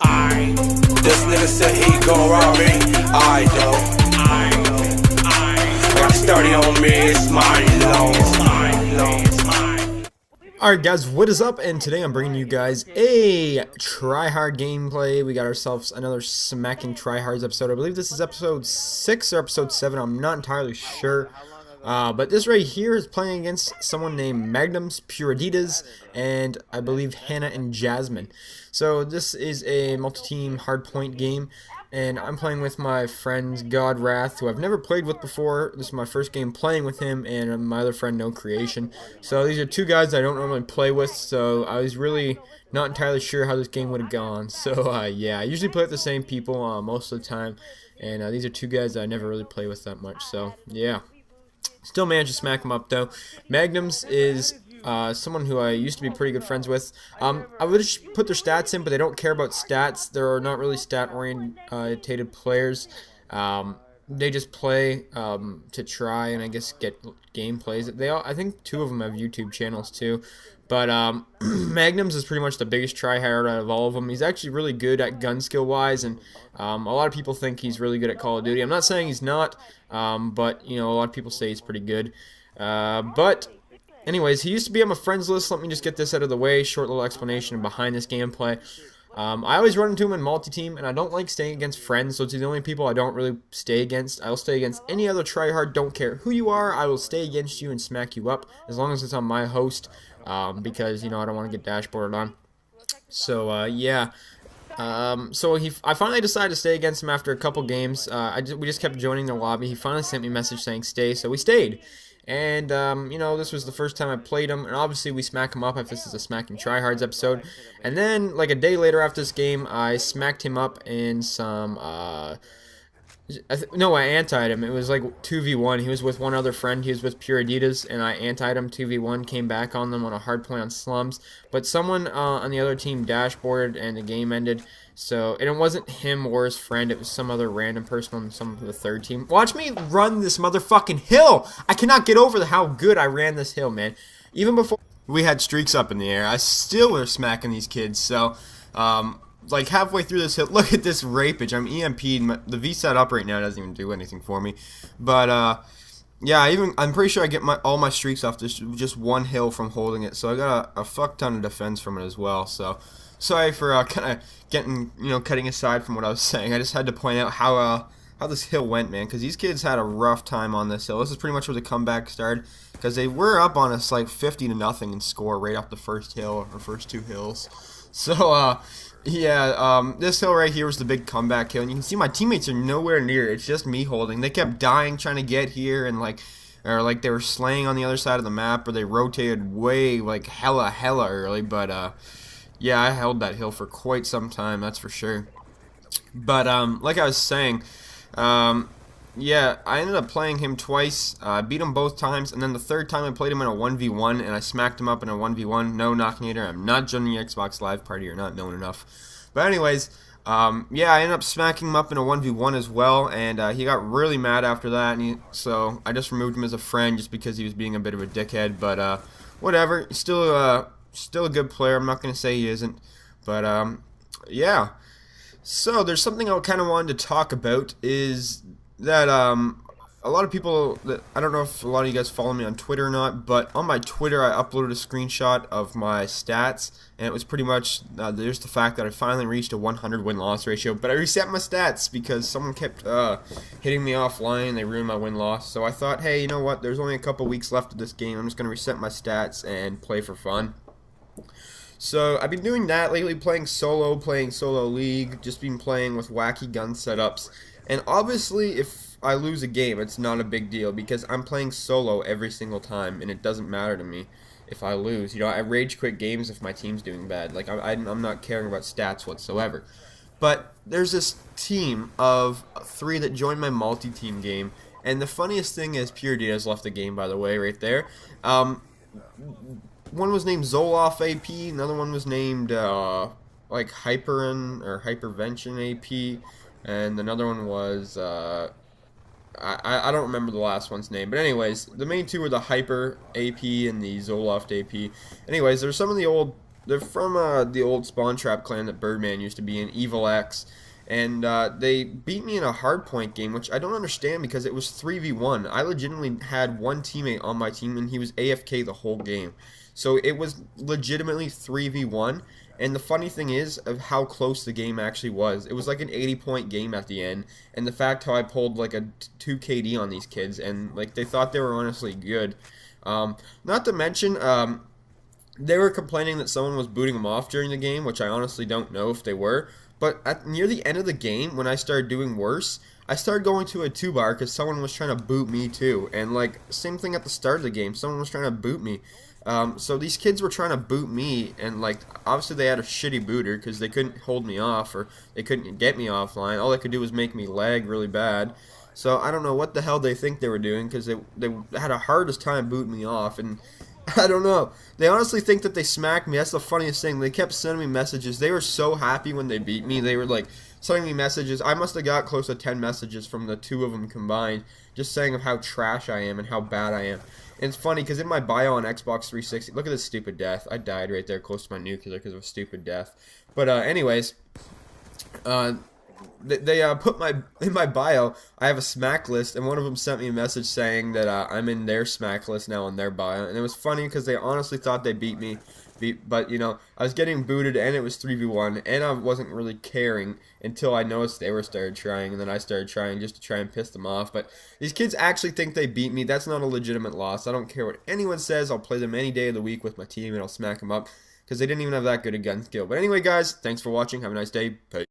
I, this nigga said he gon' rob me. I got 30 on me, it's my loan. Alright guys, what is up? And today I'm bringing you guys a Tryhard gameplay. We got ourselves another smacking Tryhards episode. I believe this is episode 6 or episode 7, I'm not entirely sure. But this right here is playing against someone named Mxgnumz, Tryhards, and I believe Hannah and Jasmine. So this is a multi-team hardpoint game, and I'm playing with my friend God Wrath, who I've never played with before. This is my first game playing with him, and my other friend No Creation. So these are two guys I don't normally play with, so I was really not entirely sure how this game would have gone. So yeah, I usually play with the same people most of the time, and these are two guys that I never really play with that much. So yeah. Still managed to smack him up though. Mxgnumz is someone who I used to be pretty good friends with. I would just put their stats in, but they don't care about stats. They're not really stat-orientated players. They just play to try and I guess get gameplays. I think two of them have YouTube channels too. But Mxgnumz is pretty much the biggest tryhard out of all of them. He's actually really good at gun skill wise, and a lot of people think he's really good at Call of Duty. I'm not saying he's not, but you know, a lot of people say he's pretty good. But anyways, he used to be on my friends list. Let me just get this out of the way. Short little explanation behind this gameplay. I always run into him in multi-team, and I don't like staying against friends, so it's the only people I don't really stay against. I'll stay against any other tryhard, don't care who you are, I will stay against you and smack you up, as long as it's on my host, because, you know, I don't want to get dashboarded on. So, yeah. I finally decided to stay against him after a couple games. We just kept joining the lobby. He finally sent me a message saying stay, so we stayed. And, you know, this was the first time I played him, and obviously we smack him up if this is a Smacking Tryhards episode. And then, like a day later after this game, I smacked him up in some, no, I antied him. It was like 2v1. He was with one other friend. He was with Tryhards, and I antied him 2v1, came back on them on a hard point on slums. But someone on the other team dashboarded, and the game ended. So, and it wasn't him or his friend, it was some other random person on some of the third team. Watch me run this motherfucking hill! I cannot get over how good I ran this hill, man. Even before we had streaks up in the air, I still was smacking these kids, so, like halfway through this hill, look at this rapage, I'm EMP'd, the VSAT up right now doesn't even do anything for me. But, yeah, I'm pretty sure I get all my streaks off just one hill from holding it, so I got a fuck ton of defense from it as well, so. Sorry for kind of getting, you know, cutting aside from what I was saying. I just had to point out how this hill went, man, because these kids had a rough time on this hill. This is pretty much where the comeback started, because they were up on us like 50-0 in score right off the first hill, or first two hills. So, yeah, this hill right here was the big comeback hill, and you can see my teammates are nowhere near it. It's just me holding. They kept dying trying to get here, and or they were slaying on the other side of the map, or they rotated way, like, hella early, but, yeah, I held that hill for quite some time, that's for sure. But, like I was saying, yeah, I ended up playing him twice. I beat him both times, and then the third time I played him in a 1v1, and I smacked him up in a 1v1. No, Knockinator, I'm not joining the Xbox Live Party, you're not known enough. But anyways, yeah, I ended up smacking him up in a 1v1 as well, and he got really mad after that, and so I just removed him as a friend just because he was being a bit of a dickhead, but, whatever, still a good player. I'm not going to say he isn't, but yeah. So there's something I kind of wanted to talk about is that a lot of people that I don't know if a lot of you guys follow me on Twitter or not, but on my Twitter I uploaded a screenshot of my stats, and it was pretty much there's the fact that I finally reached a 100 win-loss ratio, but I reset my stats because someone kept hitting me offline. They ruined my win-loss, so I thought, hey, you know what, there's only a couple weeks left of this game, I'm just going to reset my stats and play for fun. So I've been doing that lately, playing solo league, just been playing with wacky gun setups, and obviously if I lose a game it's not a big deal because I'm playing solo every single time and it doesn't matter to me if I lose. You know, I rage quit games if my team's doing bad, like I'm not caring about stats whatsoever. But there's this team of 3 that joined my multi-team game, and the funniest thing is Tryhards left the game, by the way, right there. One was named Zoloff AP, another one was named like Hypervention AP, and another one was I don't remember the last one's name, but anyways, the main two were the Hyper AP and the Zoloft AP. Anyways, there's some of the old They're from the old Spawn Trap clan that Birdman used to be in, Evil X. And they beat me in a hardpoint game, which I don't understand because it was 3v1. I legitimately had one teammate on my team, and he was AFK the whole game. So it was legitimately 3v1. And the funny thing is of how close the game actually was. It was like an 80-point game at the end. And the fact how I pulled like a 2 KD on these kids, and like they thought they were honestly good. Not to mention, they were complaining that someone was booting them off during the game, which I honestly don't know if they were. But near the end of the game, when I started doing worse, I started going to a 2-bar because someone was trying to boot me too. And like, same thing at the start of the game, someone was trying to boot me. So these kids were trying to boot me, and like, obviously they had a shitty booter because they couldn't hold me off, or they couldn't get me offline. All they could do was make me lag really bad. So I don't know what the hell they think they were doing, because they had a hardest time booting me off, and I don't know. They honestly think that they smacked me. That's the funniest thing. They kept sending me messages. They were so happy when they beat me. They were like sending me messages. I must have got close to 10 messages from the two of them combined, just saying of how trash I am and how bad I am. And it's funny because in my bio on Xbox 360, look at this stupid death. I died right there close to my nuclear because of a stupid death. But anyways, they put in my bio, I have a smack list, and one of them sent me a message saying that I'm in their smack list now on their bio. And it was funny because they honestly thought they beat me. But, you know, I was getting booted, and it was 3v1, and I wasn't really caring until I noticed they started trying, and then I started trying just to try and piss them off. But these kids actually think they beat me. That's not a legitimate loss. I don't care what anyone says. I'll play them any day of the week with my team, and I'll smack them up, because they didn't even have that good a gun skill. But anyway, guys, thanks for watching. Have a nice day. Peace.